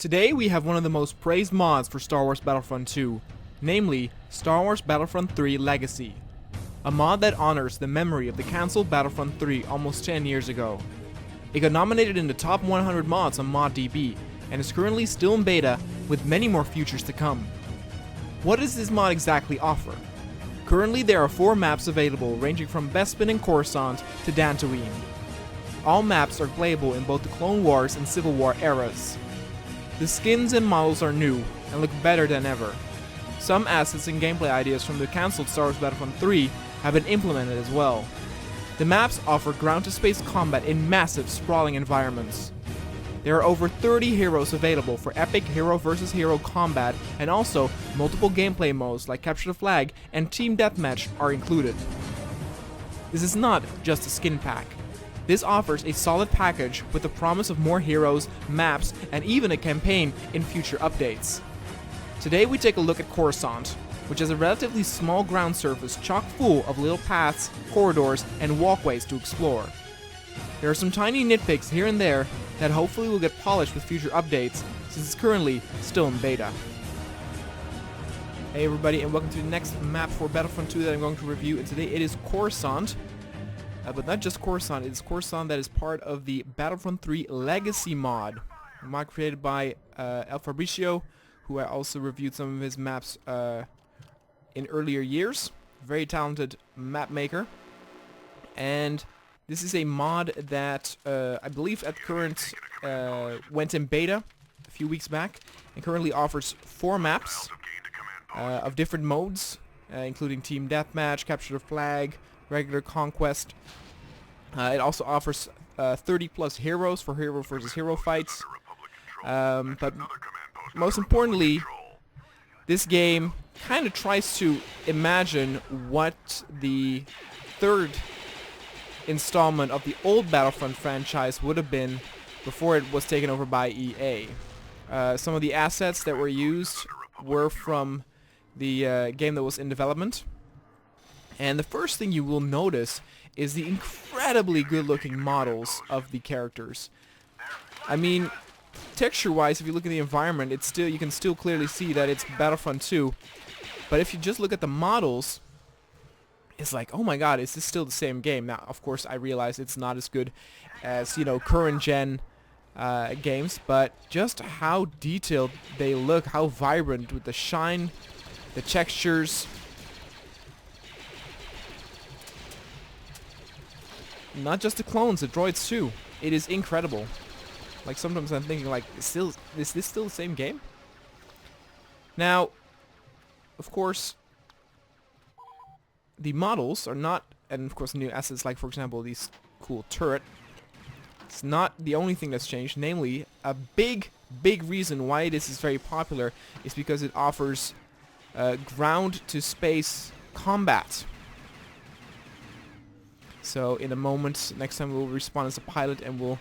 Today we have one of the most praised mods for Star Wars Battlefront 2, namely Star Wars Battlefront 3 Legacy, a mod that honors the memory of the cancelled Battlefront 3 almost 10 years ago. It got nominated in the top 100 mods on ModDB, and is currently still in beta with many more features to come. What does this mod exactly offer? Currently there are 4 maps available ranging from Bespin and Coruscant to Dantooine. All maps are playable in both the Clone Wars and Civil War eras. The skins and models are new and look better than ever. Some assets and gameplay ideas from the cancelled Star Wars Battlefront 3 have been implemented as well. The maps offer ground-to-space combat in massive, sprawling environments. There are over 30 heroes available for epic hero versus hero combat, and also multiple gameplay modes like Capture the Flag and Team Deathmatch are included. This is not just a skin pack. This offers a solid package with the promise of more heroes, maps, and even a campaign in future updates. Today we take a look at Coruscant, which has a relatively small ground surface chock full of little paths, corridors, and walkways to explore. There are some tiny nitpicks here and there that hopefully will get polished with future updates, since it's currently still in beta. Hey everybody, and welcome to the next map for Battlefront 2 that I'm going to review, and today it is Coruscant. But not just Coruscant, it's Coruscant that is part of the Battlefront 3 Legacy mod. A mod created by El Fabricio, who I also reviewed some of his maps in earlier years. Very talented map maker. And this is a mod that I believe at current went in beta a few weeks back, and currently offers 4 maps of different modes, including Team Deathmatch, Capture the Flag, regular Conquest. It also offers 30 plus heroes for hero versus hero fights. But most importantly, this game kind of tries to imagine what the third installment of the old Battlefront franchise would have been before it was taken over by EA. Some of the assets that were used were from the game that was in development. And the first thing you will notice is the incredibly good looking models of the characters. I mean, texture-wise, if you look at the environment, it's still, you can still clearly see that it's Battlefront 2. But if you just look at the models, it's like, oh my god, is this still the same game? Now, of course, I realize it's not as good as, you know, current gen games, but just how detailed they look, how vibrant with the shine, the textures. Not just the clones, the droids too. It is incredible. Like, sometimes I'm thinking, like, is this still the same game? Now, of course, the models are not, and of course new assets like, for example, these cool turret. It's not the only thing that's changed. Namely, a big reason why this is very popular is because it offers ground-to-space combat. So in a moment, next time we'll respawn as a pilot and we'll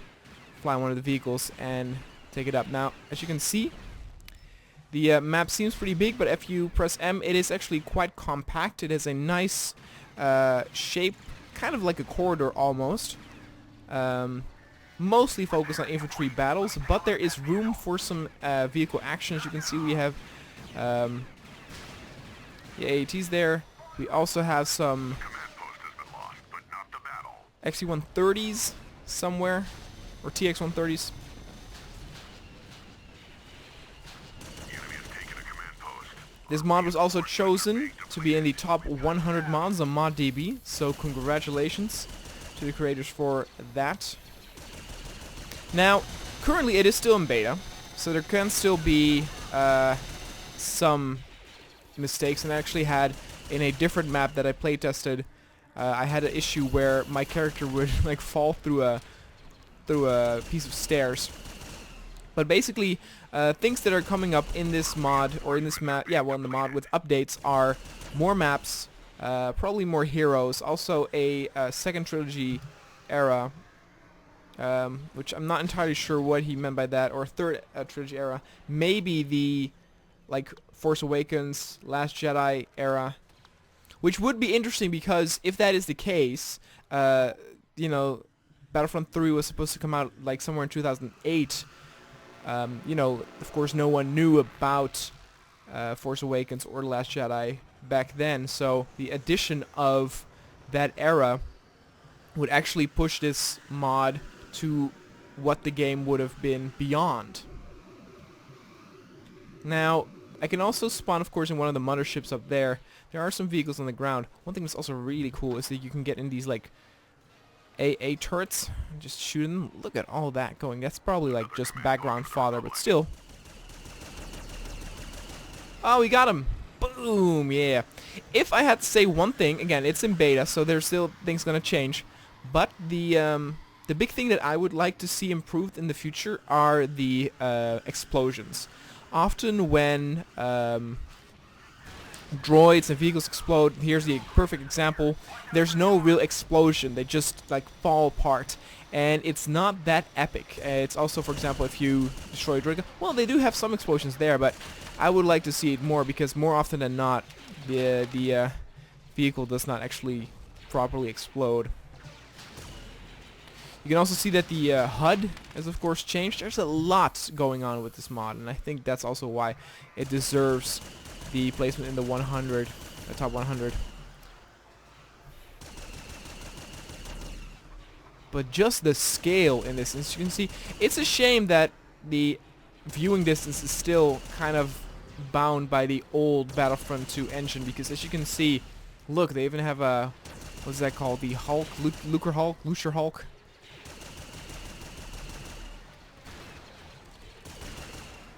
fly one of the vehicles and take it up. Now, as you can see, the map seems pretty big, but if you press M, it is actually quite compact. It has a nice shape, kind of like a corridor almost. Mostly focused on infantry battles, but there is room for some vehicle action. As you can see, we have the AATs there. We also have some XC-130s somewhere, or TX-130s. This mod was also chosen to be in the top 100 mods on ModDB, so congratulations to the creators for that. Now, currently it is still in beta, so there can still be some mistakes, and I actually had, in a different map that I playtested, I had an issue where my character would like fall through a piece of stairs. But basically, things that are coming up in this mod, or in this map, yeah, well, in the mod with updates, are more maps, probably more heroes, also a second trilogy era, which I'm not entirely sure what he meant by that, or third trilogy era, maybe the like Force Awakens, Last Jedi era. Which would be interesting, because if that is the case, you know, Battlefront 3 was supposed to come out like somewhere in 2008. You know, of course, no one knew about Force Awakens or The Last Jedi back then, so the addition of that era would actually push this mod to what the game would have been beyond. Now, I can also spawn, of course, in one of the motherships up there. There are some vehicles on the ground. One thing that's also really cool is that you can get in these, like, AA turrets and just shoot them. Look at all that going. That's probably, like, just background fodder, but still. Oh, we got him! Boom! Yeah. If I had to say one thing, again, it's in beta, so there's still things gonna change. But the big thing that I would like to see improved in the future are the explosions. Often when droids and vehicles explode, here's the perfect example, there's no real explosion, they just like fall apart. And it's not that epic. It's also, for example, if you destroy a droid, well, they do have some explosions there, but I would like to see it more, because more often than not, the vehicle does not actually properly explode. You can also see that the HUD has, of course, changed. There's a lot going on with this mod, and I think that's also why it deserves the placement in the 100, the top 100. But just the scale in this, as you can see, it's a shame that the viewing distance is still kind of bound by the old Battlefront 2 engine, because as you can see, look, they even have a, what's that called, the Hulk, Lucher Hulk.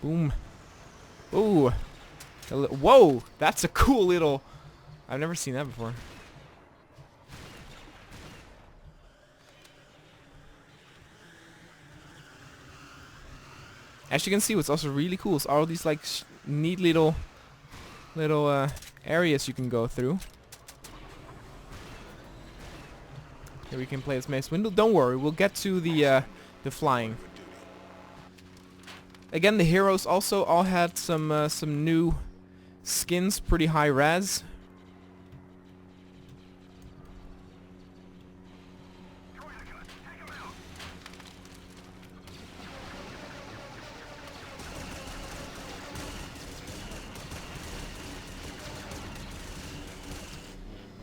Boom. Ooh. Whoa! That's a cool little... I've never seen that before. As you can see, what's also really cool is all these like neat little areas you can go through. Here we can play as Mace Windu. Don't worry, we'll get to the flying. Again, the heroes also all had some new skins, pretty high res.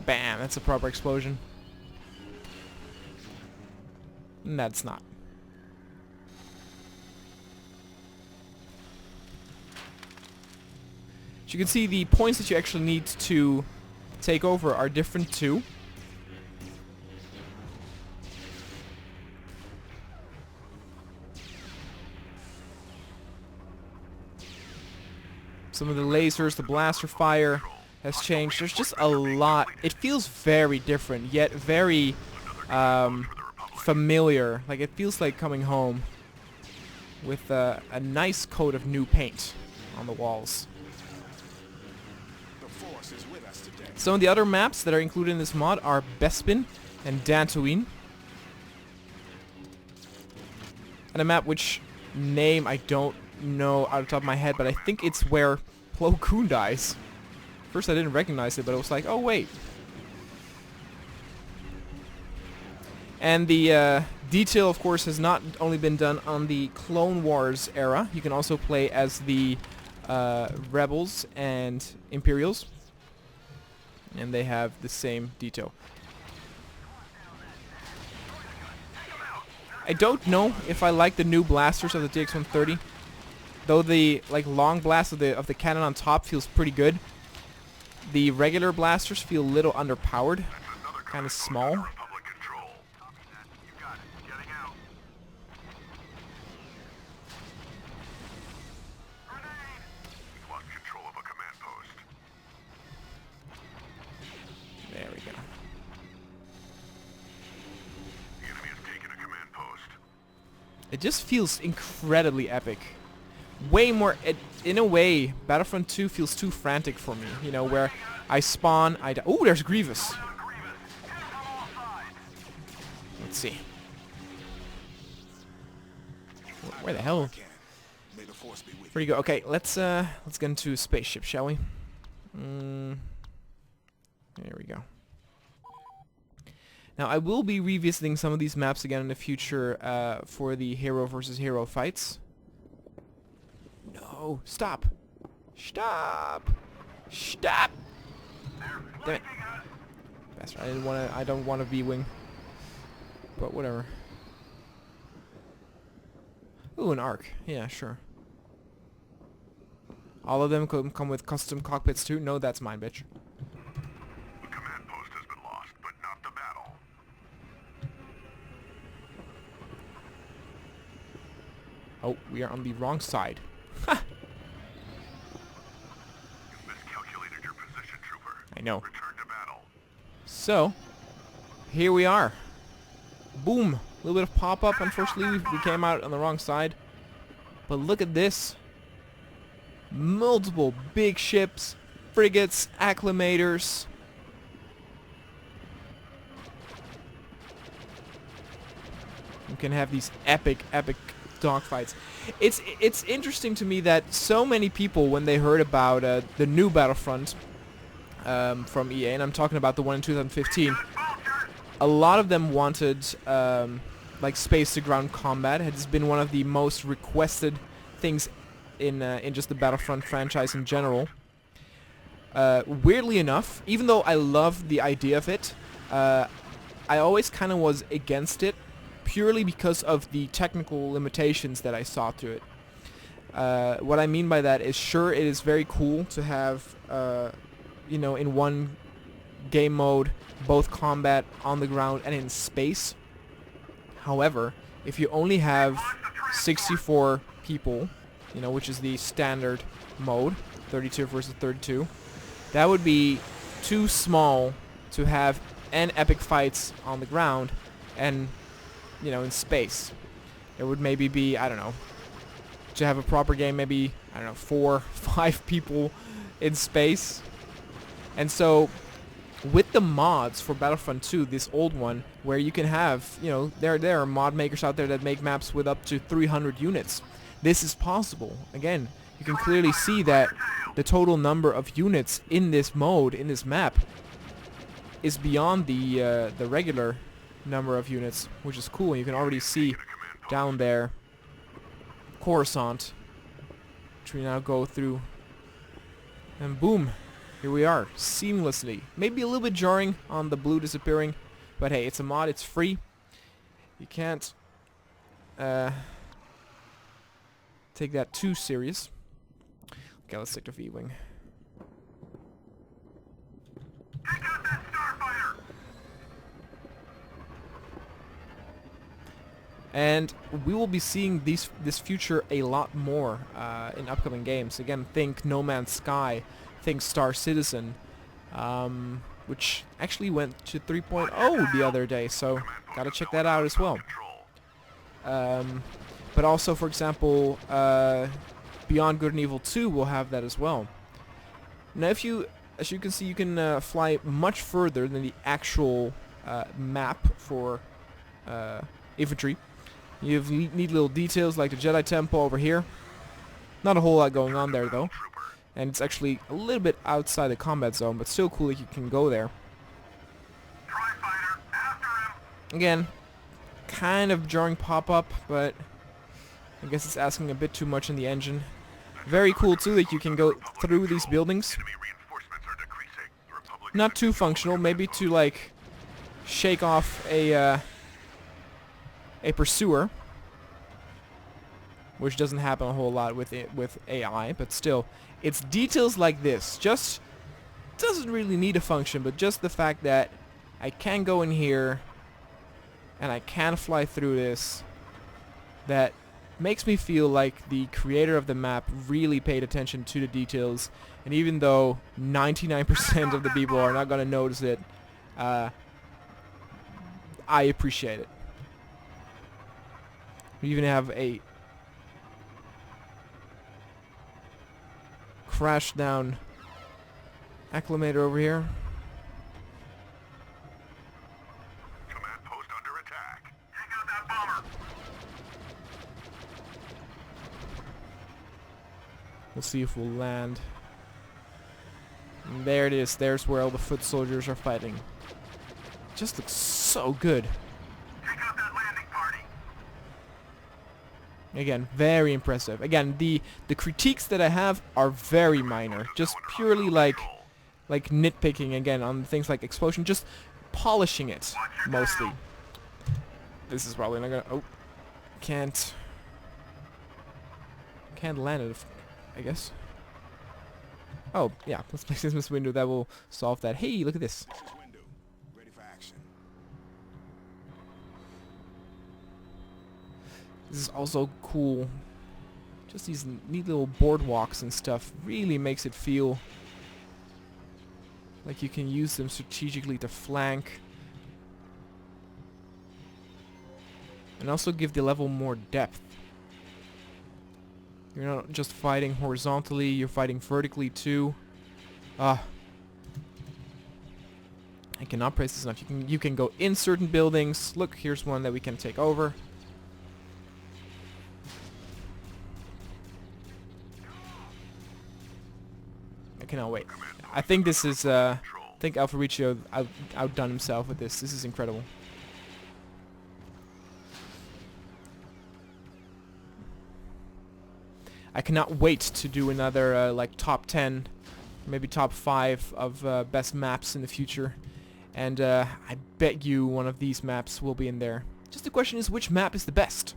Bam, that's a proper explosion. And that's not. As you can see, the points that you actually need to take over are different too. Some of the lasers, the blaster fire has changed. There's just a lot. It feels very different, yet very familiar. Like, it feels like coming home with a nice coat of new paint on the walls. Some of the other maps that are included in this mod are Bespin and Dantooine. And a map which name I don't know out of the top of my head, but I think it's where Plo Koon dies. First I didn't recognize it, but it was like, oh wait. And the detail, of course, has not only been done on the Clone Wars era. You can also play as the Rebels and Imperials. And they have the same detail. I don't know if I like the new blasters of the DX-130. Though the long blast of the cannon on top feels pretty good. The regular blasters feel a little underpowered. Kind of small. There we go. It just feels incredibly epic. Way more, in a way, Battlefront 2 feels too frantic for me. You know, where I spawn, I die. Ooh, there's Grievous. Let's see. Where the hell? Where'd you go? Okay, let's get into spaceship, shall we? There we go. Now, I will be revisiting some of these maps again in the future for the hero versus hero fights. No, stop. Stop. Stop. Damn it. Bastard, I don't want to V-wing. But whatever. Ooh, an arc. Yeah, sure. All of them come with custom cockpits too? No, that's mine, bitch. The command post has been lost, but not the battle. Oh, we are on the wrong side. You miscalculated your position, trooper. I know. Return to battle. So, here we are. Boom. A little bit of pop-up. Unfortunately, we came out on the wrong side. But look at this. Multiple big ships, frigates, acclimators. You can have these epic dogfights. It's interesting to me that so many people, when they heard about the new Battlefront from EA, and I'm talking about the one in 2015, a lot of them wanted like space-to-ground combat. It has been one of the most requested things in just the Battlefront franchise in general. Weirdly enough, even though I love the idea of it, I always kind of was against it, purely because of the technical limitations that I saw to it. What I mean by that is, sure, it is very cool to have, you know, in one game mode, both combat on the ground and in space. However, if you only have 64 people, you know, which is the standard mode, 32 versus 32, that would be too small to have an epic fights on the ground and, you know, in space. It would maybe be, I don't know, to have a proper game, maybe, I don't know, 4, 5 people in space. And so, with the mods for Battlefront 2, this old one, where you can have, you know, there are mod makers out there that make maps with up to 300 units. This is possible. Again, you can clearly see that the total number of units in this mode, in this map, is beyond the regular number of units, which is cool. You can already see down there Coruscant, which we now go through, and boom, here we are, seamlessly. Maybe a little bit jarring on the blue disappearing, but hey, it's a mod, it's free. You can't take that too serious. Okay, let's take the V-wing. Take out that starfighter! And we will be seeing this future a lot more in upcoming games. Again, think No Man's Sky, think Star Citizen, which actually went to 3.0 the other day, so gotta check that out as well. But also, for example, Beyond Good and Evil 2 will have that as well. Now, as you can see, you can fly much further than the actual map for infantry. You have neat little details like the Jedi Temple over here. Not a whole lot going on there though. And it's actually a little bit outside the combat zone, but still cool that you can go there. Again, kind of jarring pop-up, but I guess it's asking a bit too much in the engine. Very cool too that you can go through these buildings. Not too functional, maybe to like shake off a pursuer, which doesn't happen a whole lot with AI, but still, it's details like this. Just doesn't really need a function, but just the fact that I can go in here and I can fly through this, that makes me feel like the creator of the map really paid attention to the details. And even though 99% of the people are not going to notice it, I appreciate it. We even have a crash down acclimator over here. Command post under attack. Take out that bomber. We'll see if we'll land. And there it is. There's where all the foot soldiers are fighting. Just looks so good. Take out that landing party. Again, very impressive. Again, the critiques that I have are very minor, just purely like nitpicking again on things like explosion, just polishing it mostly. This is probably not gonna. Oh, can't land it, I guess. Oh yeah, let's place this window. That will solve that. Hey, look at this. This is also cool. Just these neat little boardwalks and stuff really makes it feel like you can use them strategically to flank. And also give the level more depth. You're not just fighting horizontally, you're fighting vertically too. I cannot praise this enough. You can go in certain buildings. Look, here's one that we can take over. I cannot wait. I think this is I think Alpha Riccio outdone himself with this. This is incredible. I cannot wait to do another like top 10, maybe top 5 of best maps in the future. And I bet you one of these maps will be in there. Just the question is, which map is the best?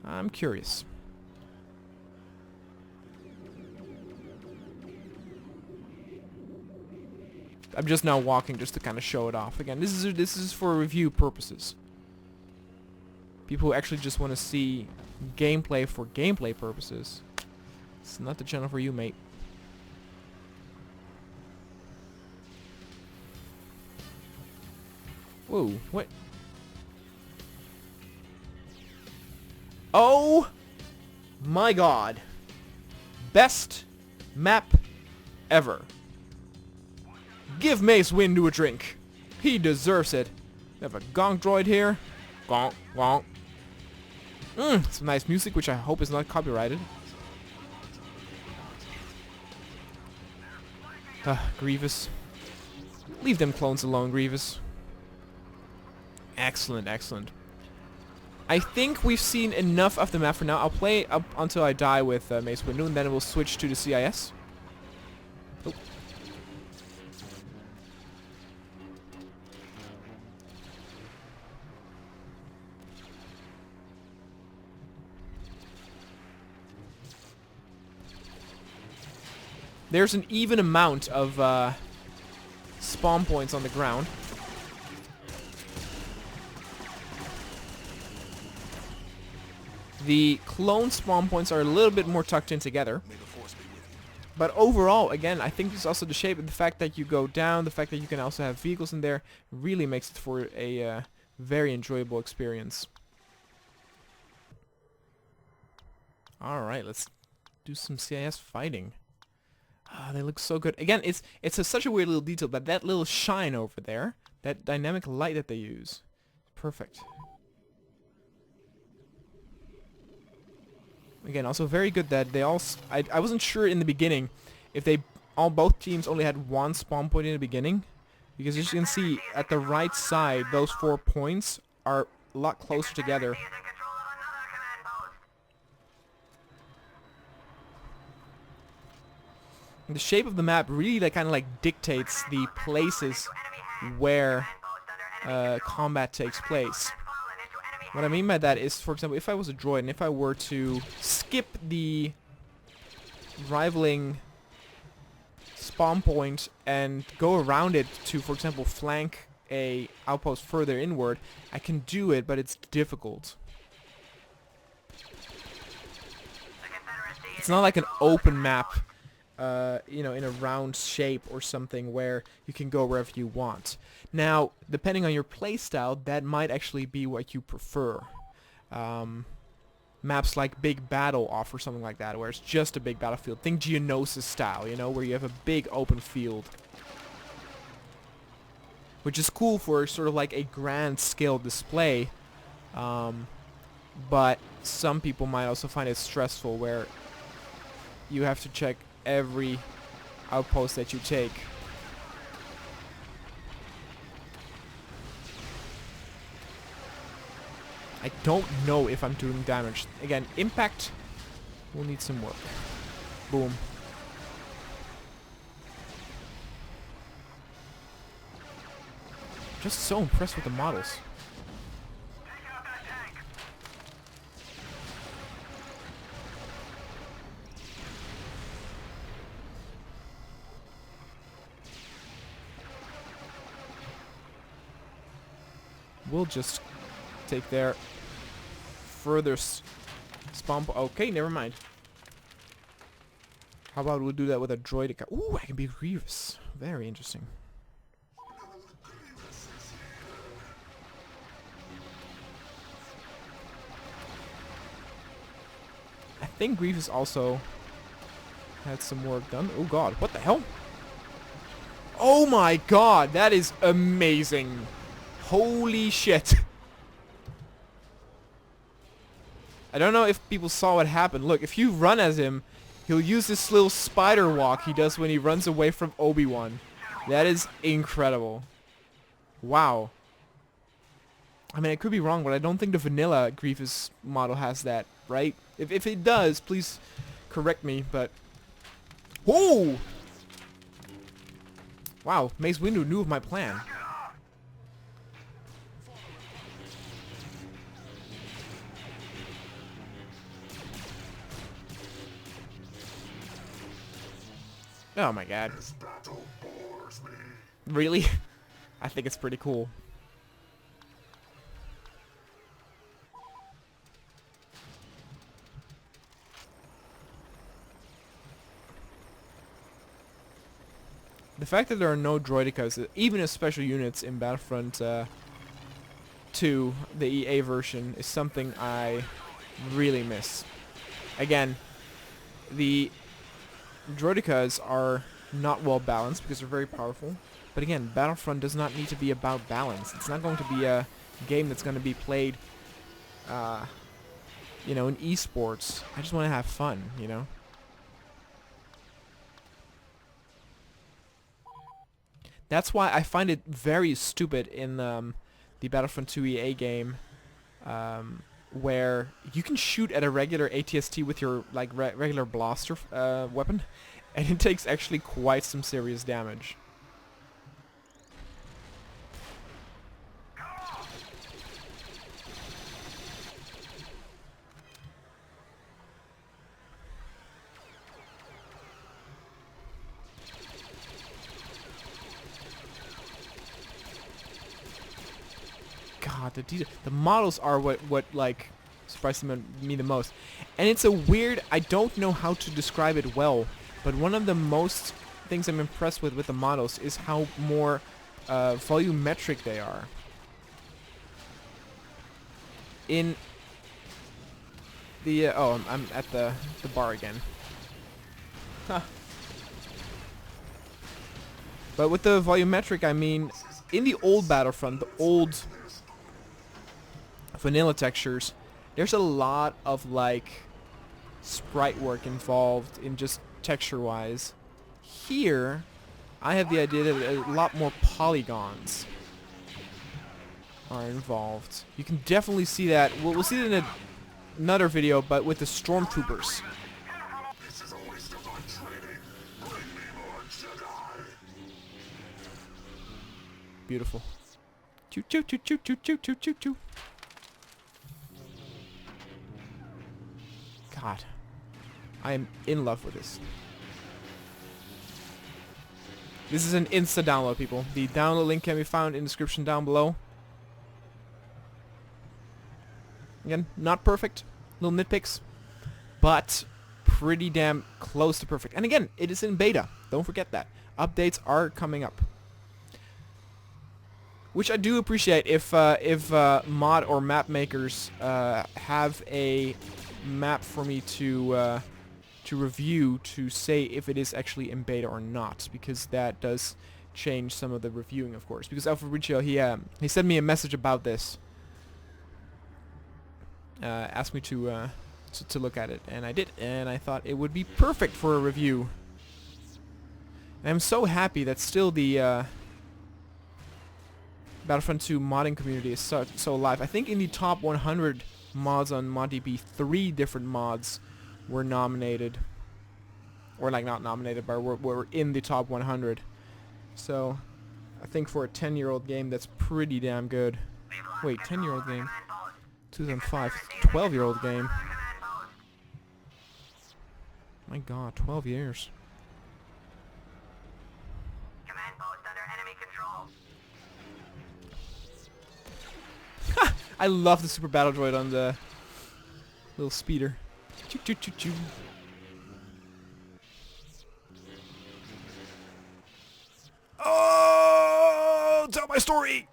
I'm curious. I'm just now walking just to kind of show it off. Again, this is for review purposes. People who actually just want to see gameplay for gameplay purposes. It's not the channel for you, mate. Whoa, what? Oh my god. Best map ever. Give Mace Windu a drink. He deserves it. We have a gong droid here. Gong, gong. Some nice music, which I hope is not copyrighted. Grievous. Leave them clones alone, Grievous. Excellent, excellent. I think we've seen enough of the map for now. I'll play up until I die with Mace Windu, and then we'll switch to the CIS. Oh. There's an even amount of spawn points on the ground. The clone spawn points are a little bit more tucked in together. But overall, again, I think this is also the shape and the fact that you go down, the fact that you can also have vehicles in there, really makes it for a very enjoyable experience. Alright, let's do some CIS fighting. They look so good. Again, it's such a weird little detail, but that little shine over there, that dynamic light that they use, perfect. Again, also very good that they all... I wasn't sure in the beginning if both teams only had one spawn point in the beginning, because as you can see at the right side, those 4 points are a lot closer together. The shape of the map really kind of dictates the places where combat takes place. What I mean by that is, for example, if I was a droid and if I were to skip the rivaling spawn point and go around it to, for example, flank a outpost further inward, I can do it, but it's difficult. It's not like an open map, you know, in a round shape or something where you can go wherever you want. Now, depending on your playstyle, that might actually be what you prefer. Maps like Big Battle offer something like that, where it's just a big battlefield. Think Geonosis style, you know, where you have a big open field. Which is cool for sort of like a grand scale display. But some people might also find it stressful, where you have to check every outpost that you take. I don't know if I'm doing damage. Again, impact will need some work. Boom. Just so impressed with the models. We'll just take their further spawn. Okay, never mind. How about we'll do that with a droidica? Ooh, I can be Grievous. Very interesting. I think Grievous also had some work done. Oh god, what the hell? Oh my god, that is amazing. Holy shit. I don't know if people saw what happened. Look, if you run as him, he'll use this little spider walk he does when he runs away from Obi-Wan. That is incredible. Wow. I mean, I could be wrong, but I don't think the vanilla Grievous model has that, right? If it does, please correct me, but... Whoa! Wow, Mace Windu knew of my plan. Oh my god. This battle bores me. Really? I think it's pretty cool. The fact that there are no droidicas, even as special units in Battlefront 2, the EA version, is something I really miss. Again, the droidicas are not well balanced because they're very powerful. But again, Battlefront does not need to be about balance. It's not going to be a game that's going to be played, you know, in esports. I just want to have fun, you know. That's why I find it very stupid in the Battlefront 2 EA game, where you can shoot at a regular ATST with your like regular blaster weapon, and it takes actually quite some serious damage. God, the models are what like surprised me the most, and it's a weird. I don't know how to describe it well, but one of the most things I'm impressed with the models is how more volumetric they are. In the oh, I'm at the bar again. Huh. But with the volumetric, I mean, in the old Battlefront, the old vanilla textures, there's a lot of like sprite work involved in just texture wise. Here I have the idea that a lot more polygons are involved. You can definitely see that. We'll see it in another video, but with the stormtroopers. This is a waste of my training. Bring me more Jedi. Beautiful. Choo choo choo choo choo choo choo choo choo. God, I am in love with this. This is an insta download, people. The download link can be found in the description down below. Again, not perfect, little nitpicks, but pretty damn close to perfect. And again, it is in beta. Don't forget that. Updates are coming up, which I do appreciate. If mod or map makers have a map for me to review to say if it is actually in beta or not, because that does change some of the reviewing, of course. Because Alpha Fabricio, he sent me a message about this, asked me to look at it, and I did, and I thought it would be perfect for a review. And I'm so happy that still the Battlefront 2 modding community is so alive. I think in the top 100 mods on ModDB, 3 different mods were nominated. Or like not nominated, but were in the top 100. So I think for a 10-year-old game, that's pretty damn good. Wait, 10-year-old game? 2005, 12-year-old game. My god, 12 years. Command post under enemy control. I love the super battle droid on the little speeder. Choo choo choo choo. Oh, tell my story.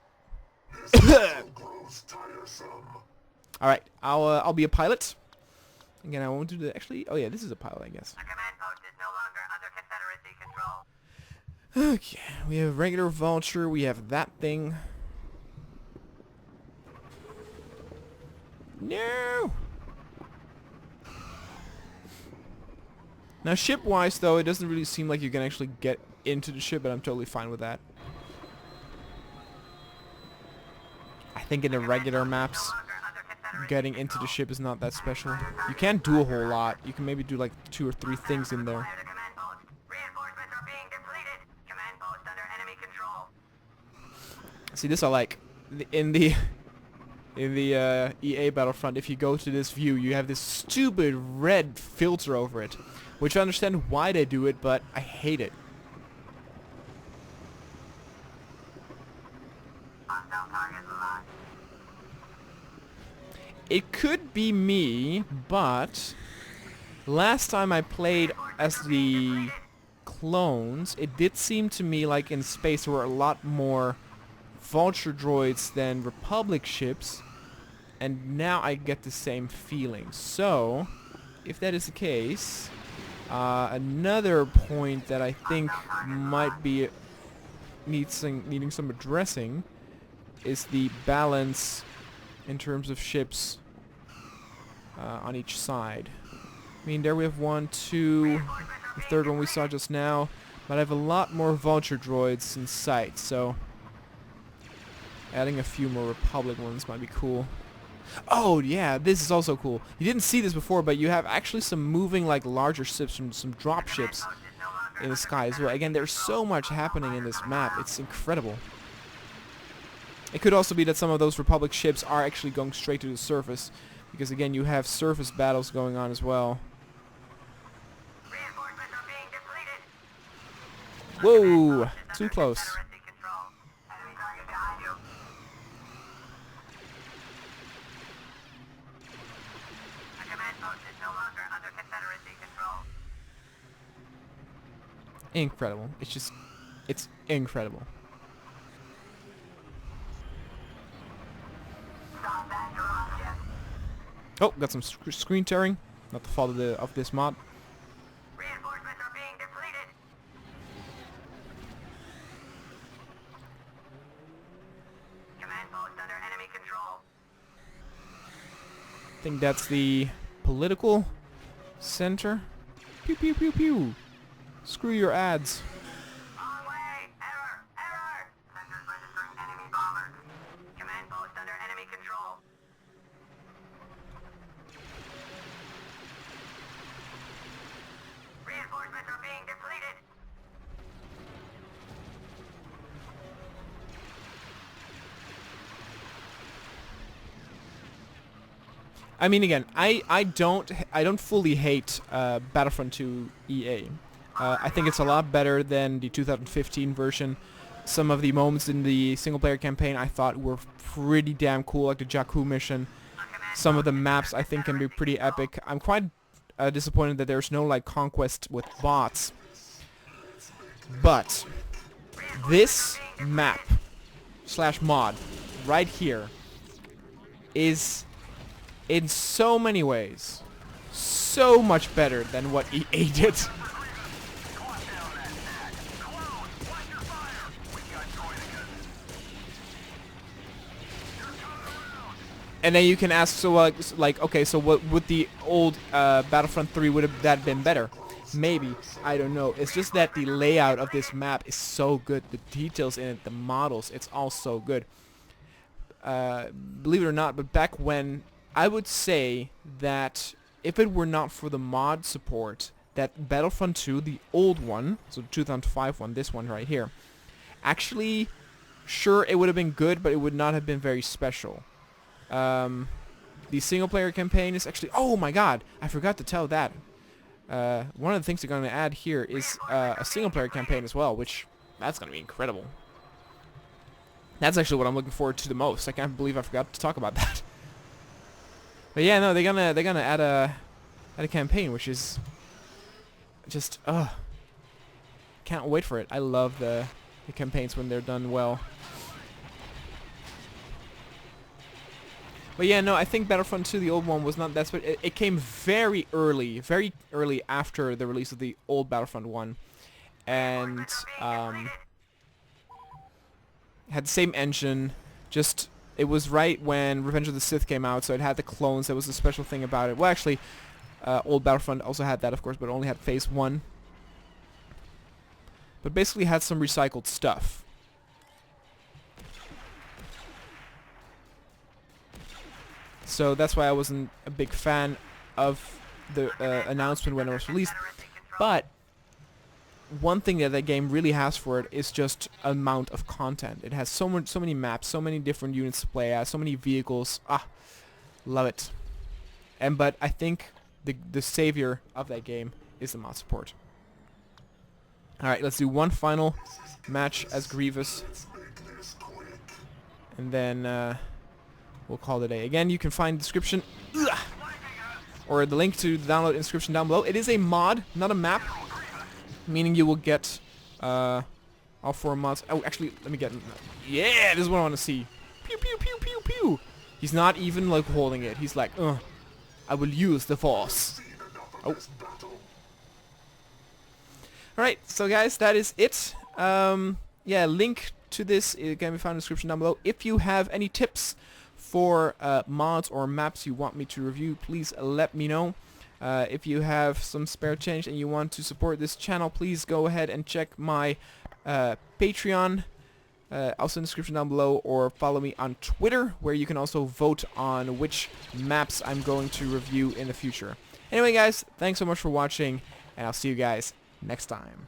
All right, I'll be a pilot. Again, I won't do the actually. Oh yeah, this is a pilot, I guess. The command post is no longer under Confederacy control. Okay, we have regular vulture. We have that thing. No. Now, ship-wise, though, it doesn't really seem like you can actually get into the ship, but I'm totally fine with that. I think in the regular maps, getting into the ship is not that special. You can't do a whole lot. You can maybe do like 2 or 3 things in there. Reinforcements are being depleted. Command post under enemy control. See, this I like. In the EA Battlefront, if you go to this view, you have this stupid red filter over it, which I understand why they do it, but I hate it. Hostile target locked. It could be me, but last time I played as the clones, it did seem to me like in space there were a lot more vulture droids than Republic ships, and now I get the same feeling. So, if that is the case, another point that I think might be needing some addressing is the balance in terms of ships on each side. I mean, there we have 1, 2, the third one we saw just now, but I have a lot more vulture droids in sight, so adding a few more Republic ones might be cool. Oh yeah, this is also cool. You didn't see this before, but you have actually some moving like larger ships, some drop ships in the sky as well. Again, there's so much happening in this map. It's incredible. It could also be that some of those Republic ships are actually going straight to the surface, because again, you have surface battles going on as well. Reinforcements are being depleted. Whoa, too close. Confederacy control. Enemy target behind you. The command post is no longer under Confederacy control. Incredible. It's incredible. Stop that drop ship. Oh, got some screen tearing. Not the fault of this mod. Reinforcements are being depleted. Command post under enemy control. I think that's the political center. Pew pew pew pew. Screw your ads. Wrong way. Error. Error. Sensors registering enemy bombers. Command post under enemy control. Reinforcements are being depleted. I mean, again, I don't fully hate Battlefront 2 EA. I think it's a lot better than the 2015 version. Some of the moments in the single-player campaign I thought were pretty damn cool, like the Jakku mission. Some of the maps I think can be pretty epic. I'm quite disappointed that there's no like conquest with bots. But this map / mod right here is in so many ways so much better than what EA did. And then you can ask, so like, okay, so what would the old Battlefront 3 would have that been better? Maybe. I don't know. It's just that the layout of this map is so good. The details in it, the models, it's all so good. Believe it or not, but back when, I would say that if it were not for the mod support, that Battlefront 2, the old one, so the 2005 one, this one right here, actually, sure, it would have been good, but it would not have been very special. The single-player campaign is actually... Oh my god! I forgot to tell that. One of the things they're going to add here is a single-player campaign as well, which... That's going to be incredible. That's actually what I'm looking forward to the most. I can't believe I forgot to talk about that. But yeah, no, they're gonna add a campaign, which is just can't wait for it. I love the campaigns when they're done well. But yeah, no, I think Battlefront 2, the old one, was not that special. It came very early after the release of the old Battlefront 1, and had the same engine. Just it was right when Revenge of the Sith came out, so it had the clones. That was the special thing about it. Well, actually, old Battlefront also had that, of course, but it only had Phase 1. But basically had some recycled stuff. So that's why I wasn't a big fan of the announcement when it was released. But one thing that game really has for it is just amount of content. It has so many maps, so many different units to play as, so many vehicles. Love it. But I think the savior of that game is the mod support. Alright, let's do one final match as Grievous. And then we'll call it a day. Again, you can find the description or the link to the download description down below. It is a mod, not a map, meaning you will get all 4 mods. Oh, actually, let me get... Yeah, this is what I want to see. Pew, pew, pew, pew, pew. He's not even, like, holding it. He's like, I will use the force. Oh. Alright, so guys, that is it. Yeah, link to this can be found in the description down below. If you have any tips for mods or maps you want me to review, please let me know. If you have some spare change and you want to support this channel, please go ahead and check my Patreon, also in the description down below, or follow me on Twitter, where you can also vote on which maps I'm going to review in the future. Anyway guys, thanks so much for watching, and I'll see you guys next time.